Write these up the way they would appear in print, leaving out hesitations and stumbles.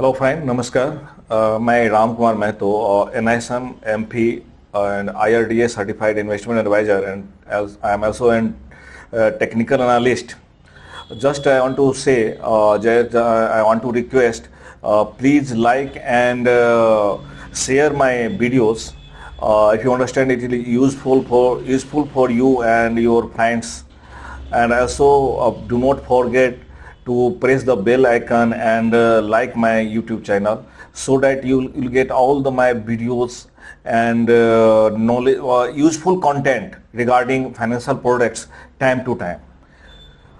Hello friend, नमस्कार। मैं राम कुमार महतो और NISM MP and IRDA certified investment advisor, and as I am also an technical analyst. Just I want to say, I want to request, please like and share my videos. If you understand it is useful for you and your friends, and also do not forget to press the bell icon and like my YouTube channel, so that you'll get all my videos and knowledge useful content regarding financial products time to time,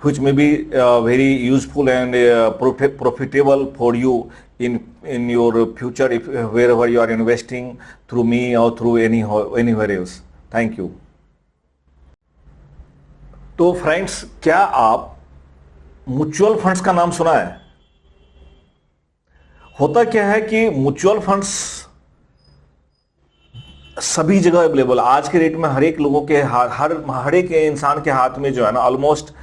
which may be very useful and profitable for you in your future, if wherever you are investing through me or through anywhere else. Thank you. तो friends, क्या आप mutual funds का नाम सुना है? होता क्या है कि म्यूचुअल फंड्स सभी जगह अवेलेबल, आज के रेट में हर एक लोगों के हर एक इंसान के हाथ में जो है ना, ऑलमोस्ट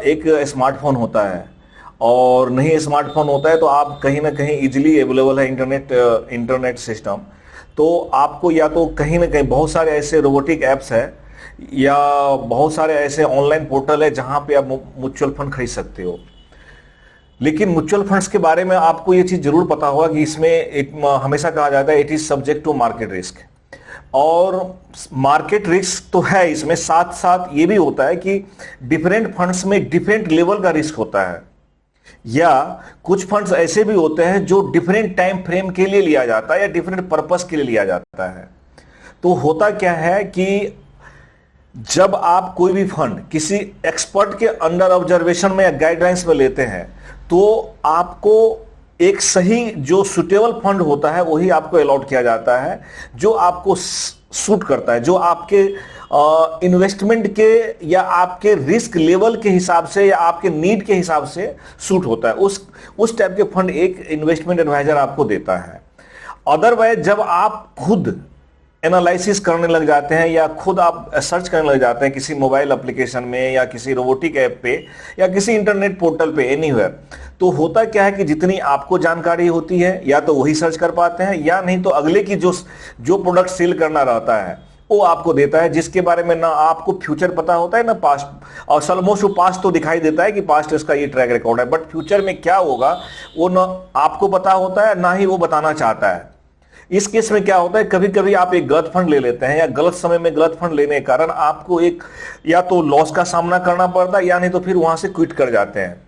एक स्मार्टफोन होता है। और नहीं स्मार्टफोन होता है तो आप कहीं ना कहीं इजीली अवेलेबल है इंटरनेट सिस्टम। तो आपको या तो कहीं ना कहीं बहुत सारे ऐसे रोबोटिक एप्स है या बहुत सारे ऐसे ऑनलाइन पोर्टल है जहां पे आप म्यूचुअल फंड खरीद सकते हो। लेकिन म्यूचुअल फंड्स के बारे में आपको ये चीज जरूर पता होगा कि इसमें हमेशा कहा जाता है it is subject to market risk. और मार्केट रिस्क तो है इसमें, साथ साथ ये भी होता है कि डिफरेंट फंड्स में डिफरेंट लेवल का रिस्क होता है, या कुछ फंड्स ऐसे भी होते हैं जो डिफरेंट टाइम फ्रेम के लिए लिया जाता है या डिफरेंट पर्पस के लिए लिया जाता है। तो होता क्या है कि जब आप कोई भी फंड किसी एक्सपर्ट के अंडर ऑब्जर्वेशन में या गाइडलाइंस में लेते हैं, तो आपको एक सही जो सुटेबल फंड होता है वही आपको अलॉट किया जाता है, जो आपको सूट करता है, जो आपके इन्वेस्टमेंट के या आपके रिस्क लेवल के हिसाब से या आपके नीड के हिसाब से सूट होता है। उस टाइप के फंड एक इन्वेस्टमेंट एडवाइजर आपको देता है। अदरवाइज जब आप खुद एनालिसिस करने लग जाते हैं या खुद आप सर्च करने लग जाते हैं किसी मोबाइल एप्लीकेशन में या किसी रोबोटिक ऐप पे या किसी इंटरनेट पोर्टल पे एनीवेयर, तो होता क्या है कि जितनी आपको जानकारी होती है या तो वही सर्च कर पाते हैं, या नहीं तो अगले की जो प्रोडक्ट सेल करना रहता है वो आपको देता है, जिसके बारे में ना आपको फ्यूचर पता होता है ना पास्ट। और ऑलमोस्ट पास्ट तो दिखाई देता है कि पास्ट इसका ये ट्रैक रिकॉर्ड है, बट फ्यूचर में क्या होगा वो ना आपको पता होता है ना ही वो बताना चाहता है। इस केस में क्या होता है, कभी कभी आप एक गलत फंड ले लेते हैं या गलत समय में गलत फंड लेने के कारण आपको एक या तो लॉस का सामना करना पड़ता है या नहीं तो फिर वहां से क्विट कर जाते हैं।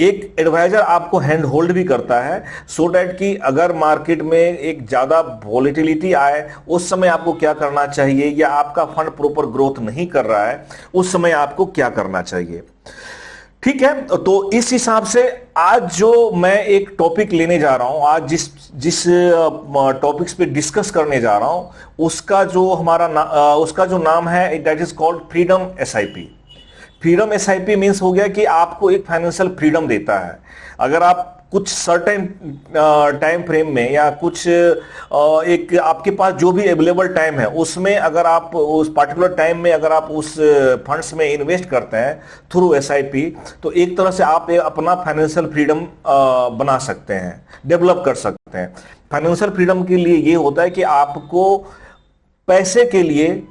एक एडवाइजर आपको हैंड होल्ड भी करता है, सो दैट कि अगर मार्केट में एक ज्यादा वॉलेटिलिटी आए उस समय आपको क्या करना चाहिए, या आपका फंड प्रॉपर ग्रोथ नहीं कर रहा है उस समय आपको क्या करना चाहिए। ठीक है, तो इस हिसाब से आज जो मैं एक टॉपिक लेने जा रहा हूं, आज जिस टॉपिक्स पे डिस्कस करने जा रहा हूं उसका जो नाम है that is called freedom SIP। Freedom SIP means हो गया कि आपको एक फाइनेंशियल फ्रीडम देता है। अगर आप कुछ सर्टेन टाइम फ्रेम में या कुछ एक आपके पास जो भी अवेलेबल टाइम है उसमें अगर आप उस पार्टिकुलर टाइम में अगर आप उस फंड्स में इन्वेस्ट करते हैं थ्रू SIP, तो एक तरह से आप अपना फाइनेंशियल फ्रीडम बना सकते हैं, डेवलप कर सकते हैं। फाइनेंशियल फ्रीडम के लिए ये होता है कि आपको पैसे के लिए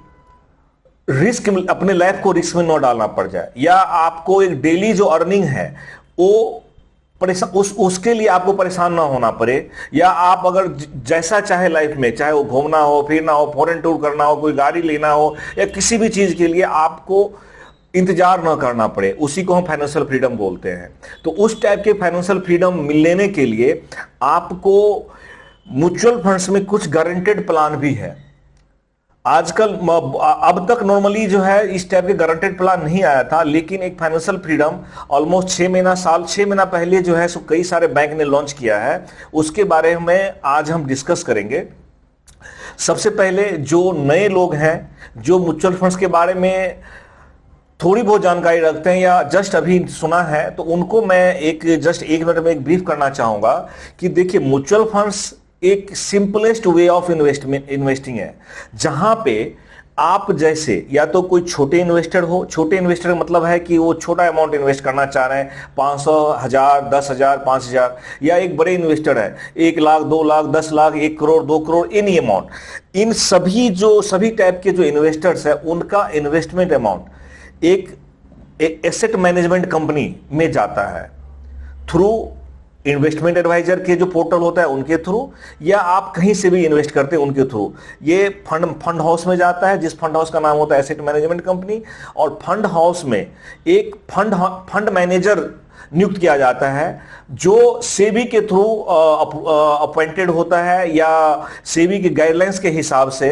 रिस्क, अपने लाइफ को रिस्क में न डालना पड़ जाए, या आपको एक डेली जो अर्निंग है वो उसके लिए आपको परेशान ना होना पड़े, या आप अगर जैसा चाहे लाइफ में, चाहे वो घूमना हो, फिरना हो, फॉरेन टूर करना हो, कोई गाड़ी लेना हो, या किसी भी चीज के लिए आपको इंतजार ना करना पड़े, उसी को हम फाइनेंशियल फ्रीडम बोलते हैं। तो उस टाइप के फाइनेंशियल फ्रीडम लेने के लिए आपको म्यूचुअल फंड्स में कुछ गारंटेड प्लान भी है। आजकल अब तक नॉर्मली जो है इस टाइप के गारंटेड प्लान नहीं आया था, लेकिन एक फाइनेंशियल फ्रीडम ऑलमोस्ट 6 महीना पहले जो है सो कई सारे बैंक ने लॉन्च किया है। उसके बारे में आज हम डिस्कस करेंगे। सबसे पहले जो नए लोग हैं जो म्यूचुअल फंड्स के बारे में थोड़ी बहुत जानकारी रखते हैं या जस्ट अभी सुना है, तो उनको मैं जस्ट एक मिनट में एक ब्रीफ करना चाहूंगा कि देखिए, म्यूचुअल फंड्स एक सिंपलेस्ट वे ऑफ इन्वेस्टिंग है, जहां पे आप जैसे या तो कोई छोटे इन्वेस्टर हो, छोटे इन्वेस्टर का मतलब है कि वो छोटा अमाउंट इन्वेस्ट करना चाह रहे हैं, 500, 1000, 10,000, 5,000, या एक बड़े इन्वेस्टर है 1 लाख, 2 लाख, 10 लाख, 1 करोड़, 2 करोड़, एनी अमाउंट। इन सभी टाइप के जो इन्वेस्टर्स है उनका इन्वेस्टमेंट अमाउंट एक एसेट मैनेजमेंट कंपनी में जाता है, थ्रू इन्वेस्टमेंट एडवाइजर के जो पोर्टल होता है उनके थ्रू, या आप कहीं से भी इन्वेस्ट करते हैं उनके थ्रू। ये फंड हाउस में जाता है, जिस फंड हाउस का नाम होता है एसेट मैनेजमेंट कंपनी, और फंड हाउस में एक फंड मैनेजर नियुक्त किया जाता है जो सेबी के थ्रू अपॉइंटेड होता है, या सेबी के गाइडलाइंस के हिसाब से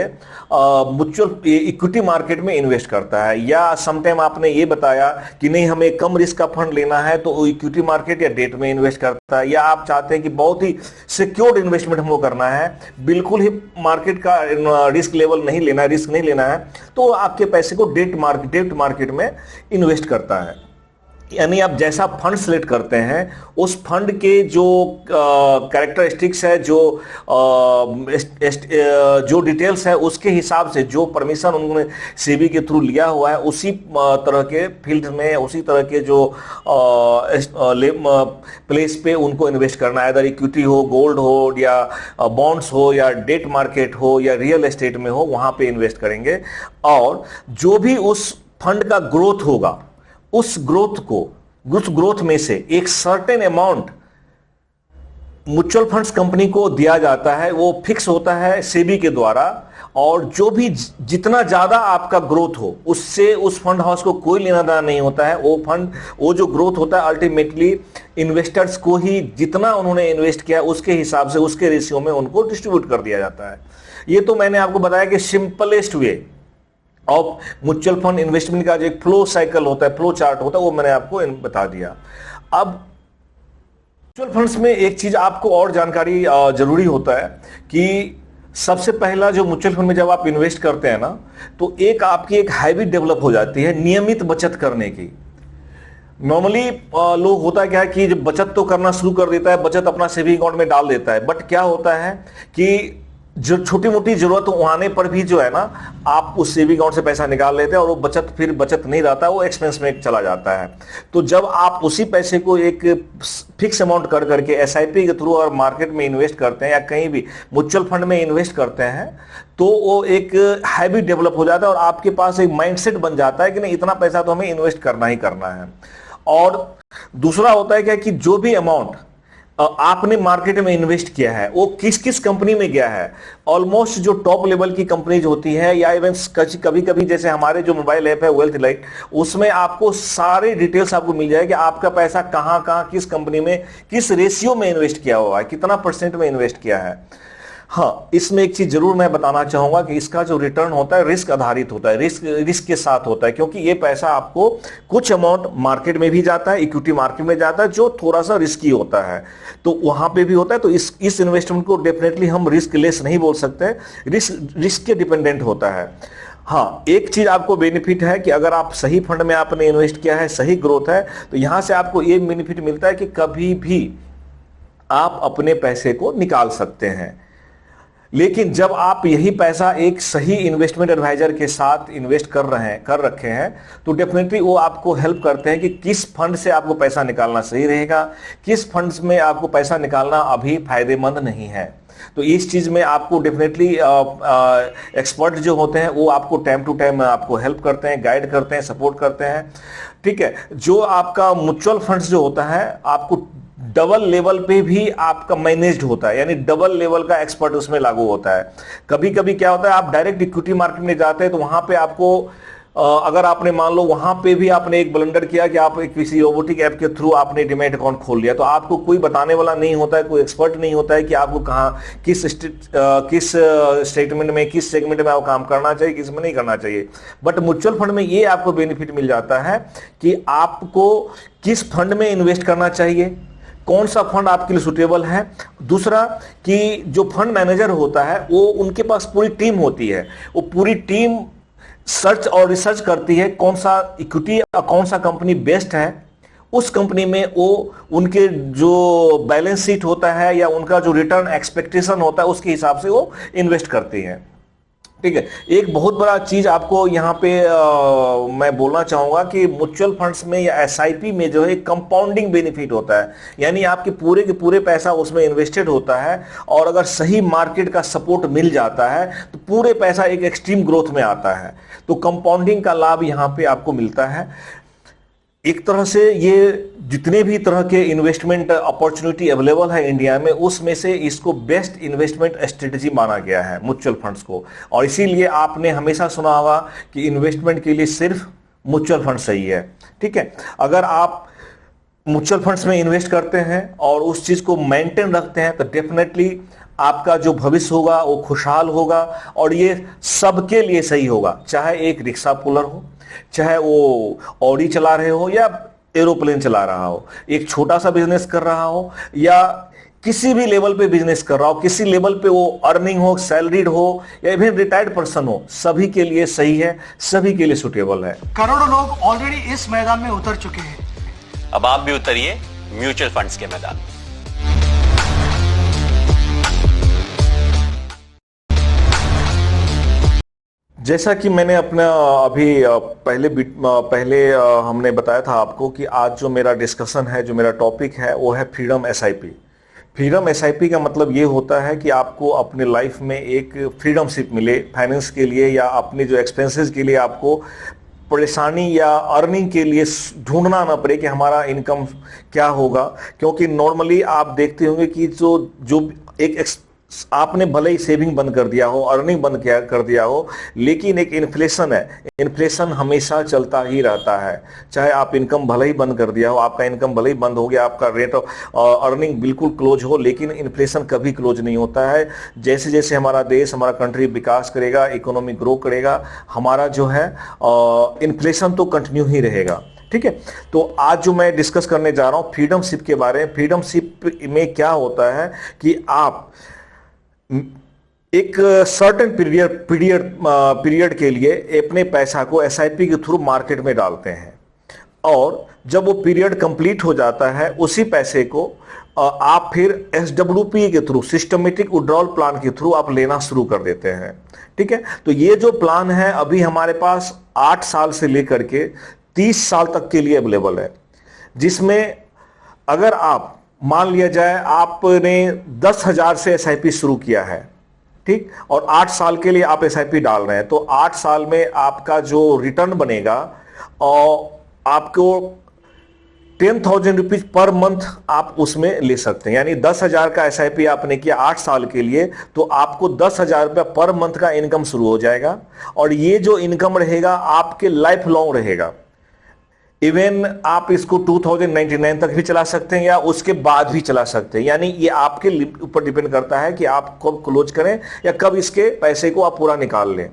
म्यूचुअल इक्विटी मार्केट में इन्वेस्ट करता है। या समटाइम आपने ये बताया कि नहीं हमें कम रिस्क का फंड लेना है तो वो इक्विटी मार्केट या डेट में इन्वेस्ट करता है, या आप चाहते हैं कि बहुत ही सिक्योर्ड इन्वेस्टमेंट हमको करना है, बिल्कुल ही मार्केट का रिस्क लेवल नहीं लेना है, रिस्क नहीं लेना है, तो आपके पैसे को डेट मार्केट में इन्वेस्ट करता है। यानी आप जैसा फंड सिलेक्ट करते हैं उस फंड के जो कैरेक्टरिस्टिक्स है, जो डिटेल्स है, उसके हिसाब से जो परमिशन उन्होंने सेबी के थ्रू लिया हुआ है उसी तरह के फील्ड में, उसी तरह के जो प्लेस पे उनको इन्वेस्ट करना है। अगर इक्विटी हो, गोल्ड हो, या बॉन्ड्स हो, या डेट मार्केट हो, या रियल एस्टेट में हो, वहां पे इन्वेस्ट करेंगे। और जो भी उस फंड का ग्रोथ होगा उस ग्रोथ में से एक certain amount mutual funds company को दिया जाता है, वो फिक्स होता है सेबी के द्वारा, और जो भी जितना ज्यादा आपका ग्रोथ हो उससे उस फंड हाउस को कोई लेना देना नहीं होता है। वो जो ग्रोथ होता है अल्टीमेटली इन्वेस्टर्स को ही जितना उन्होंने इन्वेस्ट किया उसके हिसाब से, उसके रेशियो में उनको डिस्ट्रीब्यूट कर दिया जाता है। ये तो मैंने आपको बताया कि simplest way of mutual fund investment का जो एक फ्लो साइकिल होता है, फ्लो चार्ट होता है, वो मैंने आपको बता दिया। अब म्यूचुअल फंड्स में एक चीज आपको और जानकारी जरूरी होता है कि सबसे पहला जो म्यूचुअल फंड में जब आप इन्वेस्ट करते हैं ना, तो आपकी एक हैबिट डेवलप हो जाती है नियमित बचत करने की। नॉर्मली लोग होता है क्या है कि जब बचत तो करना शुरू कर देता है, बचत अपना सेविंग अकाउंट में डाल देता है, बट क्या होता है कि जो छोटी मोटी जरूरत आने पर भी जो है ना, आप उस सेविंग अकाउंट से पैसा निकाल लेते हैं और वो फिर बचत नहीं रहता, वो एक्सपेंस में चला जाता है। तो जब आप उसी पैसे को एक फिक्स अमाउंट कर करके एसआईपी के थ्रू और मार्केट में इन्वेस्ट करते हैं, या कहीं भी म्यूचुअल फंड में इन्वेस्ट करते हैं, तो वो एक हैबिट डेवलप हो जाता है और आपके पास एक माइंडसेट बन जाता है कि नहीं इतना पैसा तो हमें इन्वेस्ट करना ही करना है। और दूसरा होता है क्या कि जो भी अमाउंट आपने मार्केट में इन्वेस्ट किया है वो किस किस कंपनी में गया है, ऑलमोस्ट जो टॉप लेवल की कंपनीज होती है, या इवन कभी कभी जैसे हमारे जो मोबाइल ऐप है वेल्थ इलाइट, उसमें आपको सारे डिटेल्स आपको मिल जाएगी, आपका पैसा कहां कहां किस कंपनी में किस रेशियो में इन्वेस्ट किया हुआ है, कितना % में इन्वेस्ट किया है। हाँ, इसमें एक चीज जरूर मैं बताना चाहूंगा कि इसका जो रिटर्न होता है रिस्क आधारित होता है, रिस्क के साथ होता है, क्योंकि ये पैसा आपको कुछ अमाउंट मार्केट में भी जाता है, इक्विटी मार्केट में जाता है जो थोड़ा सा रिस्की होता है, तो वहां पे भी होता है। तो इस इन्वेस्टमेंट को डेफिनेटली हम रिस्क लेस नहीं बोल सकते, रिस्क के डिपेंडेंट होता है। हाँ, एक चीज आपको बेनिफिट है कि अगर आप सही फंड में आपने इन्वेस्ट किया है, सही ग्रोथ है, तो यहां से आपको ये बेनिफिट मिलता है कि कभी भी आप अपने पैसे को निकाल सकते हैं। लेकिन जब आप यही पैसा एक सही इन्वेस्टमेंट एडवाइजर के साथ इन्वेस्ट कर रखे हैं, तो डेफिनेटली वो आपको हेल्प करते हैं कि किस फंड से आपको पैसा निकालना सही रहेगा, किस फंड्स में आपको पैसा निकालना अभी फायदेमंद नहीं है। तो इस चीज में आपको डेफिनेटली एक्सपर्ट जो होते हैं वो आपको टाइम टू टाइम आपको हेल्प करते हैं, गाइड करते हैं, सपोर्ट करते हैं। ठीक है, जो आपका म्यूचुअल फंड्स जो होता है आपको डबल लेवल पे भी आपका मैनेज्ड होता है, यानी डबल लेवल का एक्सपर्ट उसमें लागू होता है। कभी कभी क्या होता है, आप डायरेक्ट इक्विटी मार्केट में जाते हैं तो वहां पे आपको अगर आपने मान लो वहां पे भी आपने एक ब्लंडर किया कि आप किसी रोबोटिक ऐप के थ्रू आपने डीमैट अकाउंट खोल लिया, तो आपको कोई बताने वाला नहीं होता है, कोई एक्सपर्ट नहीं होता है कि आपको कहाँ किस स्टेटमेंट में, किस सेगमेंट में आपको काम करना चाहिए, किस में नहीं करना चाहिए। बट म्यूचुअल फंड में ये आपको बेनिफिट मिल जाता है कि आपको किस फंड में इन्वेस्ट करना चाहिए, कौन सा फंड आपके लिए सुटेबल है। दूसरा कि जो फंड मैनेजर होता है वो उनके पास पूरी टीम होती है, वो पूरी टीम सर्च और रिसर्च करती है कौन सा इक्विटी कौन सा कंपनी बेस्ट है, उस कंपनी में वो उनके जो बैलेंस शीट होता है या उनका जो रिटर्न एक्सपेक्टेशन होता है उसके हिसाब से वो इन्वेस्ट करती है। ठीक है। एक बहुत बड़ा चीज आपको यहाँ पे मैं बोलना चाहूंगा कि म्यूचुअल फंड्स में या एसआईपी में जो है कंपाउंडिंग बेनिफिट होता है, यानी आपके पूरे के पूरे पैसा उसमें इन्वेस्टेड होता है और अगर सही मार्केट का सपोर्ट मिल जाता है तो पूरे पैसा एक एक्सट्रीम ग्रोथ में आता है। तो कंपाउंडिंग का लाभ यहाँ पे आपको मिलता है। एक तरह से ये जितने भी तरह के इन्वेस्टमेंट अपॉर्चुनिटी अवेलेबल है इंडिया में, उसमें से इसको बेस्ट इन्वेस्टमेंट स्ट्रेटजी माना गया है म्यूचुअल फंड्स को। और इसीलिए आपने हमेशा सुना होगा कि इन्वेस्टमेंट के लिए सिर्फ म्यूचुअल फंड सही है। ठीक है, अगर आप म्यूचुअल फंड्स में इन्वेस्ट करते हैं और उस चीज को मेंटेन रखते हैं तो डेफिनेटली आपका जो भविष्य होगा वो खुशहाल होगा और ये सबके लिए सही होगा, चाहे एक रिक्शा पुलर हो, चाहे वो ऑडी चला रहे हो या एरोप्लेन चला रहा हो, एक छोटा सा बिजनेस कर रहा हो या किसी भी लेवल पे बिजनेस कर रहा हो, किसी लेवल पे वो अर्निंग हो, सैलरीड हो या इवन रिटायर्ड पर्सन हो, सभी के लिए सही है, सभी के लिए सुटेबल है। करोड़ों लोग ऑलरेडी इस मैदान में उतर चुके हैं, अब आप भी उतरिए म्यूचुअल फंड्स के मैदान में। जैसा कि मैंने अपना अभी पहले हमने बताया था आपको कि आज जो मेरा डिस्कशन है, जो मेरा टॉपिक है वो है फ्रीडम एसआईपी। फ्रीडम एसआईपी का मतलब ये होता है कि आपको अपने लाइफ में एक फ्रीडमशिप मिले फाइनेंस के लिए या अपने जो एक्सपेंसेस के लिए आपको परेशानी या अर्निंग के लिए ढूंढना ना पड़े कि हमारा इनकम क्या होगा। क्योंकि नॉर्मली आप देखते होंगे कि जो एक आपने भले ही सेविंग बंद कर दिया हो, अर्निंग बंद कर दिया हो, लेकिन एक इन्फ्लेशन है, इन्फ्लेशन हमेशा चलता ही रहता है। चाहे आप इनकम भले ही बंद कर दिया हो, आपका इनकम भले ही बंद हो गया, आपका रेट ऑफ अर्निंग बिल्कुल क्लोज हो, लेकिन इन्फ्लेशन कभी क्लोज नहीं होता है। जैसे जैसे हमारा देश, हमारा कंट्री विकास करेगा, इकोनॉमी ग्रो करेगा, हमारा जो है इन्फ्लेशन तो कंटिन्यू ही रहेगा। ठीक है, तो आज जो मैं डिस्कस करने जा रहा हूं फ्रीडमशिप के बारे में। फ्रीडमशिप में क्या होता है कि आप एक सर्टेन पीरियड के लिए अपने पैसा को एसआईपी के थ्रू मार्केट में डालते हैं और जब वो पीरियड कंप्लीट हो जाता है उसी पैसे को आप फिर एसडब्ल्यूपी के थ्रू, सिस्टमेटिक विड्रॉल प्लान के थ्रू आप लेना शुरू कर देते हैं। ठीक है, तो ये जो प्लान है अभी हमारे पास 8 साल से लेकर के 30 साल तक के लिए अवेलेबल है, जिसमें अगर आप मान लिया जाए आपने 10,000 से एसआईपी शुरू किया है, ठीक, और 8 साल के लिए आप एसआईपी डाल रहे हैं, तो 8 साल में आपका जो रिटर्न बनेगा और आपको 10,000 रुपीज पर मंथ आप उसमें ले सकते हैं। यानी 10,000 का एसआईपी आपने किया 8 साल के लिए तो आपको 10,000 रुपया पर मंथ का इनकम शुरू हो जाएगा और ये जो इनकम रहेगा आपके लाइफ लॉन्ग रहेगा। इवन आप इसको 2099 तक भी चला सकते हैं या उसके बाद भी चला सकते हैं, यानी ये आपके ऊपर डिपेंड करता है कि आप कब क्लोज करें या कब इसके पैसे को आप पूरा निकाल लें।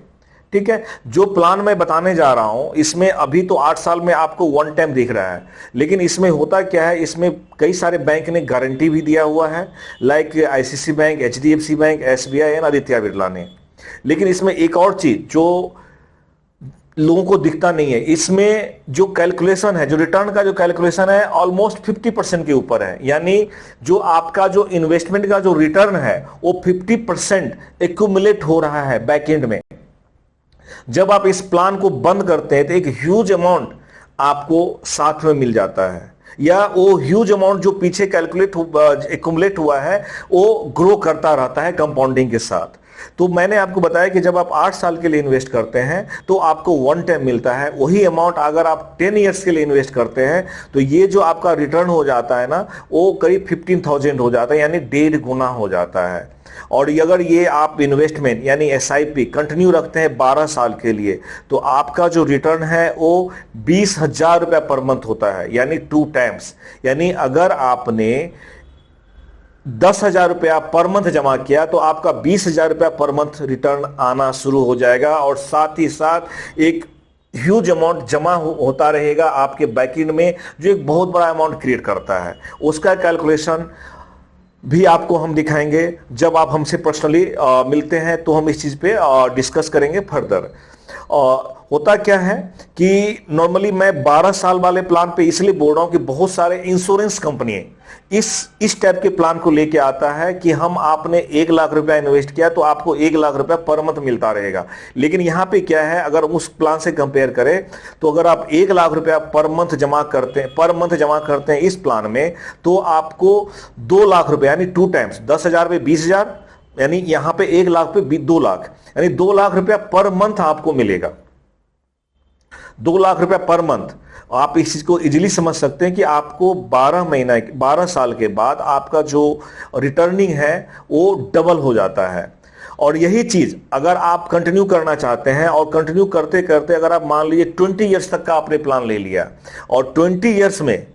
ठीक है, जो प्लान मैं बताने जा रहा हूं इसमें अभी तो 8 साल में आपको वन टाइम दिख रहा है, लेकिन इसमें होता क्या है, इसमें कई सारे बैंक ने गारंटी भी दिया हुआ है, like ICC bank, HDFC bank, SBI and Aditya Birla ने। लेकिन इसमें एक और चीज जो लोगों को दिखता नहीं है, इसमें जो कैलकुलेशन है, जो रिटर्न का जो कैलकुलेशन है ऑलमोस्ट 50% के ऊपर है। यानी जो आपका जो इन्वेस्टमेंट का जो रिटर्न है वो 50% एक्यूमुलेट हो रहा है बैक एंड में। जब आप इस प्लान को बंद करते हैं तो एक ह्यूज अमाउंट आपको साथ में मिल जाता है, या वो ह्यूज अमाउंट जो पीछे एक्यूमुलेट हुआ है वो ग्रो करता रहता है कंपाउंडिंग के साथ। तो मैंने आपको बताया कि जब आप 8 साल के लिए इन्वेस्ट करते हैं तो आपको वन टाइम मिलता है। वही अमाउंट अगर आप 10 ईयर्स के लिए इन्वेस्ट करते हैं तो ये जो आपका रिटर्न हो जाता है ना वो करीब 15,000 हो जाता है, यानी 1.5 गुना हो जाता है। और अगर ये आप इन्वेस्टमेंट यानी एसआईपी कंटिन्यू रखते हैं 12 साल के लिए तो आपका जो रिटर्न है वो 20,000 रुपया पर मंथ होता है, यानी 2 टाइम्स। यानी अगर आपने 10,000 रुपया पर मंथ जमा किया तो आपका 20,000 रुपया पर मंथ रिटर्न आना शुरू हो जाएगा और साथ ही साथ एक ह्यूज अमाउंट जमा होता रहेगा आपके बैकएंड में, जो एक बहुत बड़ा अमाउंट क्रिएट करता है। उसका कैलकुलेशन भी आपको हम दिखाएंगे जब आप हमसे पर्सनली मिलते हैं, तो हम इस चीज पे डिस्कस करेंगे फर्दर। होता क्या है कि नॉर्मली मैं 12 साल वाले प्लान पे इसलिए बोल रहा हूं कि बहुत सारे इंश्योरेंस कंपनी इस टाइप के प्लान को लेके आता है कि हम आपने 1 लाख रुपया इन्वेस्ट किया तो आपको 1 लाख रुपया पर मंथ मिलता रहेगा। लेकिन यहां पे क्या है, अगर उस प्लान से कंपेयर करें तो अगर आप 1 लाख रुपया पर मंथ जमा करते हैं इस प्लान में, तो आपको 2 लाख रुपया यानी 2 टाइम्स 10,000 पे 20,000, यानी यहां पे 1 लाख पे 2 लाख, यानी 2 लाख रुपया पर मंथ आपको मिलेगा। 2 लाख रुपया पर मंथ। आप इस चीज को इजीली समझ सकते हैं कि आपको 12 साल के बाद आपका जो रिटर्निंग है वो डबल हो जाता है। और यही चीज अगर आप कंटिन्यू करना चाहते हैं और कंटिन्यू करते करते अगर आप मान लीजिए 20 ईयर्स तक का आपने प्लान ले लिया और 20 ईयर्स में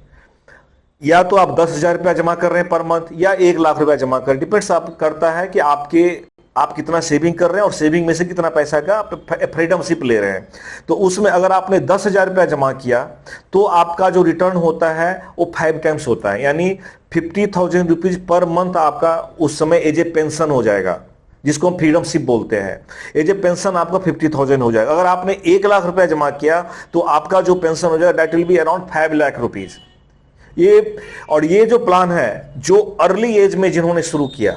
या तो आप 10,000 रुपया जमा कर रहे हैं पर मंथ या 1 लाख रुपया जमा कर, डिपेंड्स आप करता है कि आप कितना सेविंग कर रहे हैं और सेविंग में से कितना पैसा का आप फ्रीडम शिप ले रहे हैं। तो उसमें अगर आपने 10,000 रुपया जमा किया तो आपका जो रिटर्न होता है वो 5 टाइम्स होता है, यानी 50,000 रुपीज पर मंथ आपका उस समय एज ए पेंशन हो जाएगा, जिसको हम फ्रीडम शिप बोलते हैं। एज ए पेंशन आपका 50,000 हो जाएगा। अगर आपने 1 लाख रुपया जमा किया तो आपका जो पेंशन हो जाएगा that will be around 5 lakh rupees. ये जो प्लान है जो अर्ली एज में जिन्होंने शुरू किया,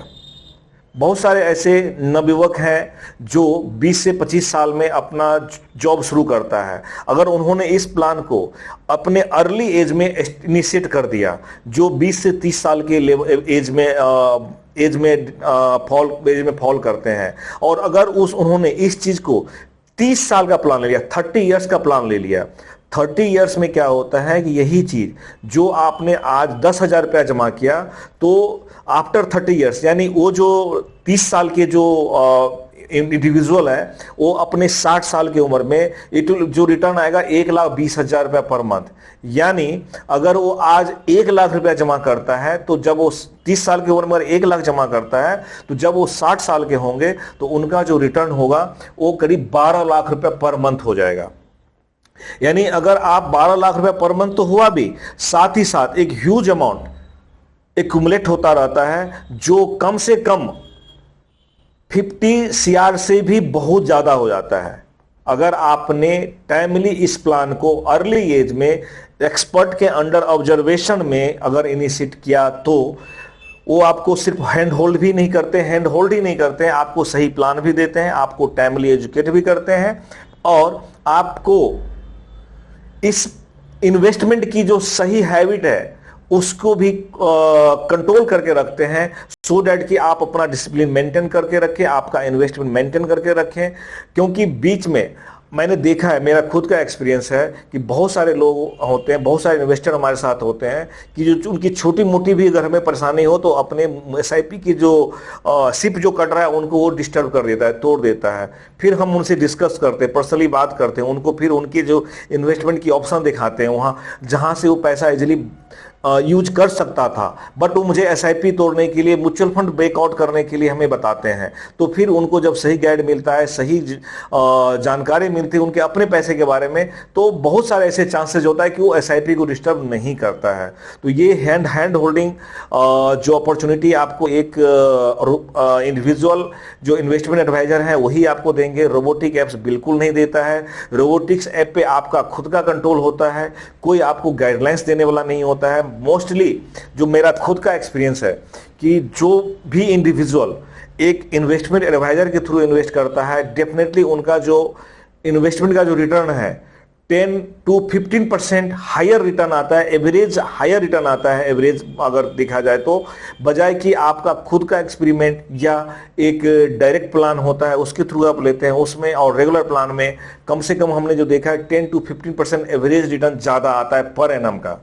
बहुत सारे ऐसे नवयुवक हैं जो 20 से 25 साल में अपना जॉब शुरू करता है। अगर उन्होंने इस प्लान को अपने अर्ली एज में इनिशिएट कर दिया, जो 20 से 30 साल के एज में फॉल करते हैं, और अगर उन्होंने इस चीज को 30 साल का प्लान ले लिया, 30 इयर्स का प्लान ले लिया, 30 इयर्स में क्या होता है कि यही चीज जो आपने आज 10,000 रुपया जमा किया, तो आफ्टर 30 इयर्स यानी वो जो 30 साल के जो इंडिविजुअल है वो अपने 60 साल की उम्र में जो रिटर्न आएगा 1,20,000 रुपया पर मंथ। यानी अगर वो आज 1 लाख रुपया जमा करता है तो जब वो 30 साल की उम्र में 1 लाख जमा करता है तो जब वो 60 साल के होंगे तो उनका जो रिटर्न होगा वो करीब 12 लाख रुपया पर मंथ हो जाएगा। यानी अगर आप 12 लाख रुपया पर मंथ तो हुआ भी, साथ ही साथ एक ह्यूज अमाउंट एक्यूमुलेट होता रहता है जो कम से कम 50 CR से भी बहुत ज्यादा हो जाता है। अगर आपने टाइमली इस प्लान को अर्ली एज में एक्सपर्ट के अंडर ऑब्जर्वेशन में अगर इनिशिएट किया तो वो आपको सिर्फ हैंड होल्ड ही नहीं करते हैं, आपको सही प्लान भी देते हैं, आपको टाइमली एजुकेट भी करते हैं और आपको इस इन्वेस्टमेंट की जो सही हैबिट है उसको भी कंट्रोल करके रखते हैं, सो डैट कि आप अपना डिसिप्लिन मेंटेन करके रखें, आपका इन्वेस्टमेंट मेंटेन करके रखें। क्योंकि बीच में मैंने देखा है, मेरा खुद का एक्सपीरियंस है कि बहुत सारे लोग होते हैं, बहुत सारे इन्वेस्टर हमारे साथ होते हैं कि जो उनकी छोटी मोटी भी अगर हमें परेशानी हो तो अपने SIP की जो सिप जो कट रहा है उनको वो डिस्टर्ब कर देता है, तोड़ देता है। फिर हम उनसे डिस्कस करते हैं, पर्सनली बात करते हैं, उनको फिर उनकी जो इन्वेस्टमेंट की ऑप्शन दिखाते हैं वहाँ जहाँ से वो पैसा इजिली यूज कर सकता था, बट वो मुझे SIP तोड़ने के लिए, म्यूचुअल फंड ब्रेकआउट करने के लिए हमें बताते हैं। तो फिर उनको जब सही गाइड मिलता है, सही जानकारी मिलती है उनके अपने पैसे के बारे में, तो बहुत सारे ऐसे चांसेस होता है कि वो SIP को डिस्टर्ब नहीं करता है। तो ये हैंड होल्डिंग जो अपॉर्चुनिटी आपको एक इंडिविजुअल जो इन्वेस्टमेंट एडवाइजर है वही आपको देंगे, रोबोटिक एप्स बिल्कुल नहीं देता है। रोबोटिक्स ऐप पे आपका खुद का कंट्रोल होता है, कोई आपको गाइडलाइंस देने वाला नहीं होता है। मोस्टली जो मेरा खुद का एक्सपीरियंस है कि जो भी इंडिविजुअल एक इन्वेस्टमेंट एडवाइजर के थ्रू इन्वेस्ट करता है, डेफिनेटली उनका जो इन्वेस्टमेंट का जो रिटर्न है 10 to 15% हायर रिटर्न आता है, एवरेज हायर रिटर्न आता है, एवरेज अगर देखा जाए तो, बजाय कि आपका खुद का एक्सपेरिमेंट या एक डायरेक्ट प्लान होता है उसके थ्रू आप लेते हैं उसमें, और रेगुलर प्लान में कम से कम हमने जो देखा है 10 to 15% एवरेज रिटर्न ज्यादा आता है पर एनम का।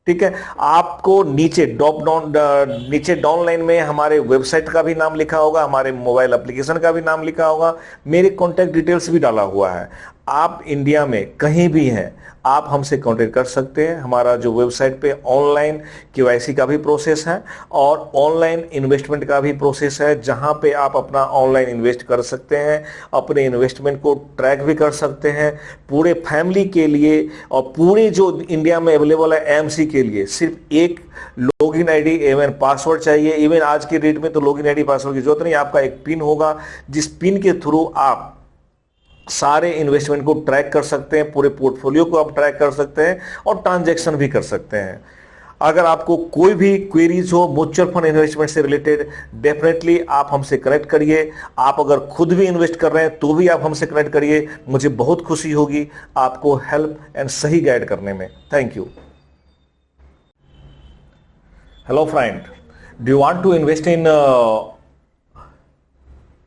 ठीक है, आपको नीचे डाउन लाइन में हमारे वेबसाइट का भी नाम लिखा होगा, हमारे मोबाइल एप्लीकेशन का भी नाम लिखा होगा, मेरे कॉन्टैक्ट डिटेल्स भी डाला हुआ है। आप इंडिया में कहीं भी हैं आप हमसे कांटेक्ट कर सकते हैं। हमारा जो वेबसाइट पे ऑनलाइन KYC का भी प्रोसेस है और ऑनलाइन इन्वेस्टमेंट का भी प्रोसेस है, जहां पे आप अपना ऑनलाइन इन्वेस्ट कर सकते हैं, अपने इन्वेस्टमेंट को ट्रैक भी कर सकते हैं पूरे फैमिली के लिए। और पूरे जो इंडिया में अवेलेबल है AMC के लिए सिर्फ एक लॉगिन आईडी एवं पासवर्ड चाहिए। इवन आज के डेट में तो लॉगिन आईडी पासवर्ड की जरूरत नहीं, आपका एक पिन होगा जिस पिन के थ्रू आप सारे इन्वेस्टमेंट को ट्रैक कर सकते हैं, पूरे पोर्टफोलियो को आप ट्रैक कर सकते हैं और ट्रांजैक्शन भी कर सकते हैं। अगर आपको कोई भी क्वेरीज हो म्यूचुअल फंड इन्वेस्टमेंट से रिलेटेड, डेफिनेटली आप हमसे कनेक्ट करिए। आप अगर खुद भी इन्वेस्ट कर रहे हैं तो भी आप हमसे कनेक्ट करिए, मुझे बहुत खुशी होगी आपको हेल्प एंड सही गाइड करने में। Thank you. Hello friend, do you want to invest in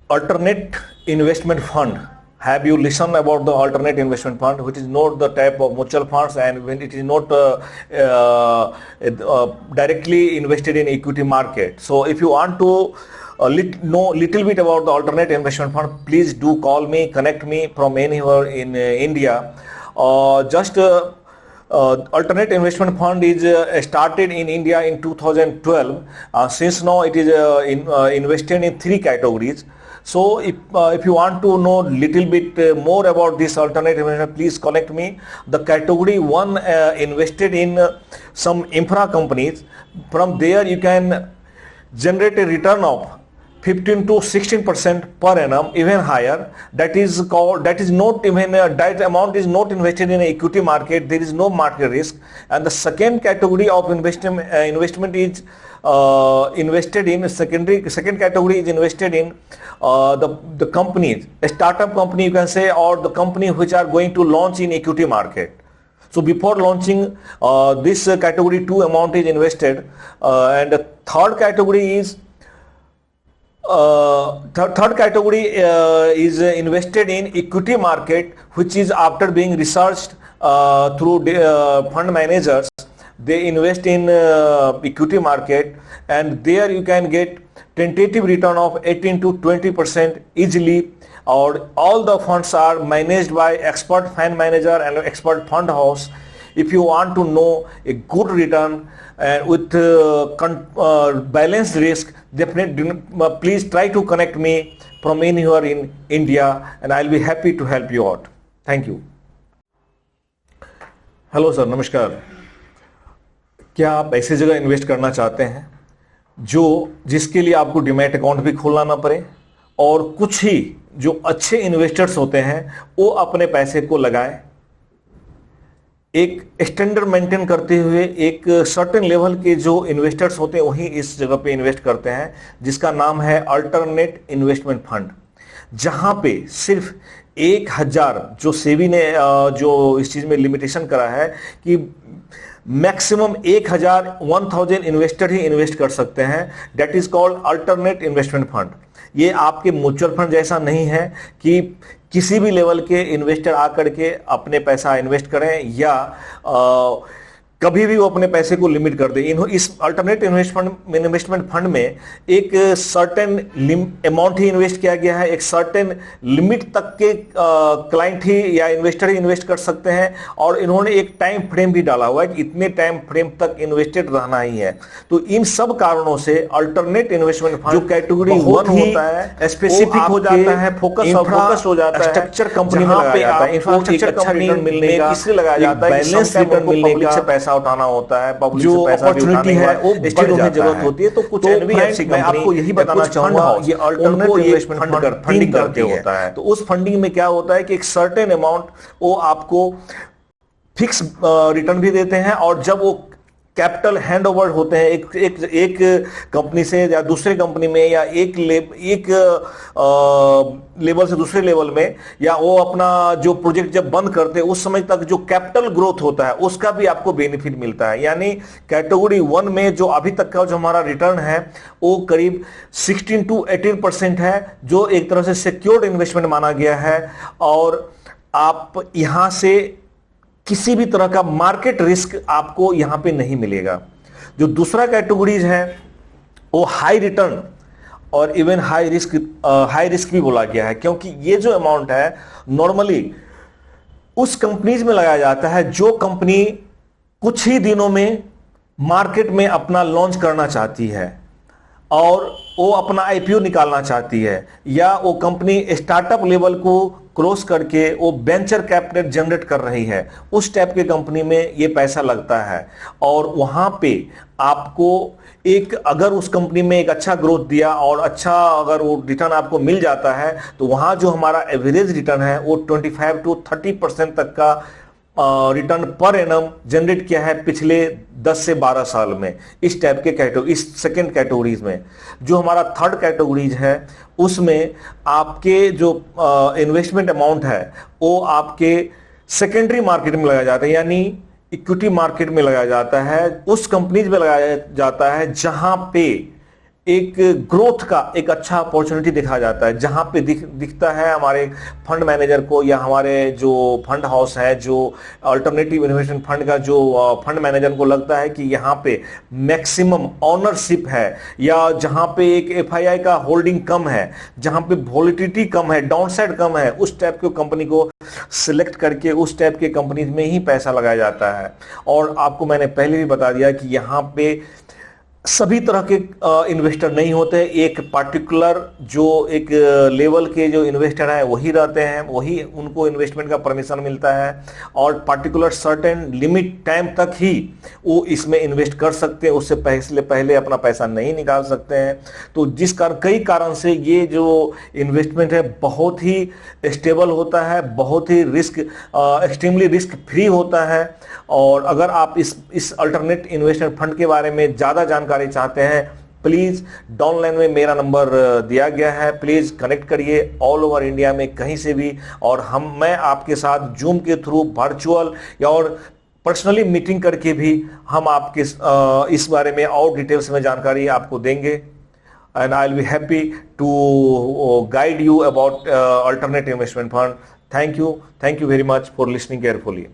alternate investment fund? Have you listened about the alternate investment fund, which is not the type of mutual funds, and when it is not directly invested in equity market? So if you want to know little bit about the alternate investment fund, please do call me, connect me from anywhere in India. Alternate investment fund is started in India in 2012. Since now it is invested in 3 categories. So if you want to know little bit more about this alternate investment, please connect me. The category 1 invested in some infra companies. From there you can generate a return of 15 to 16% per annum, even higher. That is not even that amount is not invested in equity market. There is no market risk. And the second category of investment is invested in second category is invested in the companies, a startup company you can say, or the company which are going to launch in equity market. So before launching, this category 2 amount is invested, and the third category is invested in equity market, which is after being researched through fund managers. They invest in equity market, and there you can get tentative return of 18 to 20% easily. Or all the funds are managed by expert fund manager and expert fund house. If you want to know a good return with balanced risk, definitely please try to connect me from anywhere in India, and I'll be happy to help you out. Thank you. Hello sir, नमस्कार। क्या आप ऐसी जगह invest करना चाहते हैं जिसके लिए आपको डीमैट अकाउंट भी खोलना ना पड़े, और कुछ ही जो अच्छे इन्वेस्टर्स होते हैं वो अपने पैसे को लगाएं, एक स्टैंडर्ड मेंटेन करते हुए? एक सर्टेन लेवल के जो इन्वेस्टर्स होते हैं वही इस जगह पे इन्वेस्ट करते हैं, जिसका नाम है अल्टरनेट इन्वेस्टमेंट फंड, जहां पे सिर्फ 1000, जो सेबी ने जो इस चीज में लिमिटेशन करा है कि मैक्सिमम 1000 इन्वेस्टर ही इन्वेस्ट कर सकते हैं। That is called alternate investment fund. ये आपके म्यूचुअल फंड जैसा नहीं है कि किसी भी लेवल के इन्वेस्टर आकर के अपने पैसा इन्वेस्ट करें या कभी भी वो अपने पैसे को लिमिट कर दे। इस अल्टरनेट इन्वेस्टमेंट फंड में एक सर्टेन अमाउंट ही इन्वेस्ट किया गया है, एक सर्टेन लिमिट तक के क्लाइंट ही या इन्वेस्टर ही इन्वेस्ट कर सकते हैं, और इन्होंने एक टाइम फ्रेम भी डाला हुआ है कि इतने टाइम फ्रेम तक इन्वेस्टेड रहना ही है। तो इन सब कारणों से अल्टरनेट इन्वेस्टमेंट फंड जो कैटेगरी 1 होता है स्पेसिफिक हो जाता है, फोकस हो जाता है, स्ट्रक्चर कंपनी में लगाया जाता है, इंफ्रास्ट्रक्चर कंपनी मिलने का इसलिए लगाया जाता है, बैलेंस रिटर्न मिलने का पैसा उठाना होता है, पब्लिक से पैसा अपॉर्चुनिटी है वो बढ़ जरूरत होती है। तो कुछ एनबीएफसी कंपनी, मैं आपको यही बताना चाहूंगा, ये अल्टरनेट इन्वेस्टमेंट फंडिंग करके होता है। तो उस फंडिंग में क्या होता है कि एक सर्टेन अमाउंट वो आपको फिक्स रिटर्न भी देते हैं, और जब वो कैपिटल हैंड ओवर होते हैं एक कंपनी से या दूसरे कंपनी में, या एक लेवल से दूसरे लेवल में, या वो अपना जो प्रोजेक्ट जब बंद करते हैं उस समय तक जो कैपिटल ग्रोथ होता है उसका भी आपको बेनिफिट मिलता है। यानी कैटेगरी 1 में जो अभी तक का जो हमारा रिटर्न है वो करीब 16 to 18% है, जो एक तरह से सिक्योर्ड इन्वेस्टमेंट माना गया है, और आप यहां से किसी भी तरह का मार्केट रिस्क आपको यहां पे नहीं मिलेगा। जो दूसरा कैटेगरीज है वो हाई रिटर्न और इवन हाई रिस्क भी बोला गया है, क्योंकि ये जो अमाउंट है नॉर्मली उस कंपनीज में लगाया जाता है जो कंपनी कुछ ही दिनों में मार्केट में अपना लॉन्च करना चाहती है और वो अपना आईपीओ निकालना चाहती है, या वो कंपनी स्टार्टअप लेवल को क्रॉस करके वो वेंचर कैपिटल जनरेट कर रही है। उस टाइप के कंपनी में ये पैसा लगता है, और वहां पे आपको अगर उस कंपनी में एक अच्छा ग्रोथ दिया और अच्छा अगर वो रिटर्न आपको मिल जाता है, तो वहां जो हमारा एवरेज रिटर्न है वो 25 to 30% तक का रिटर्न पर एनम जनरेट किया है पिछले 10 से 12 साल में, इस टाइप के कैटेगरी, इस सेकंड कैटेगरीज में। जो हमारा थर्ड कैटेगरीज है उसमें आपके जो इन्वेस्टमेंट अमाउंट है वो आपके सेकेंडरी मार्केट में लगाया जाता है, यानी इक्विटी मार्केट में लगाया जाता है, उस कंपनीज में लगाया जाता है जहां पे एक ग्रोथ का एक अच्छा अपॉर्चुनिटी दिखा जाता है, जहां पे दिखता है हमारे फंड मैनेजर को या हमारे जो फंड हाउस है, जो अल्टरनेटिव इन्वेस्टमेंट फंड का जो फंड मैनेजर को लगता है कि यहाँ पे मैक्सिमम ओनरशिप है, या जहां पे एक एफआईआई का होल्डिंग कम है, जहां पे वोलेटिलिटी कम है, डाउनसाइड कम है, उस टाइप की कंपनी को सिलेक्ट करके उस टाइप के कंपनीज में ही पैसा लगाया जाता है। और आपको मैंने पहले भी बता दिया कि यहाँ पे सभी तरह के इन्वेस्टर नहीं होते, एक पार्टिकुलर जो एक लेवल के जो इन्वेस्टर हैं वही रहते हैं, वही उनको इन्वेस्टमेंट का परमिशन मिलता है, और पार्टिकुलर सर्टेन लिमिट टाइम तक ही वो इसमें इन्वेस्ट कर सकते हैं, उससे पहले अपना पैसा नहीं निकाल सकते हैं। तो जिस कारण कई कारण से ये जो इन्वेस्टमेंट है बहुत ही स्टेबल होता है, बहुत ही एक्सट्रीमली रिस्क फ्री होता है। और अगर आप इस अल्टरनेट इन्वेस्टमेंट फंड के बारे में ज्यादा जानकारी चाहते हैं, प्लीज डाउनलाइन में मेरा नंबर दिया गया है, प्लीज कनेक्ट करिए ऑल ओवर इंडिया में कहीं से भी, और मैं आपके साथ जूम के थ्रू, वर्चुअल या और पर्सनली मीटिंग करके भी हम आपके इस बारे में और डिटेल्स में जानकारी आपको देंगे। And I will be happy to guide you about alternate investment fund. Thank you very much for listening carefully.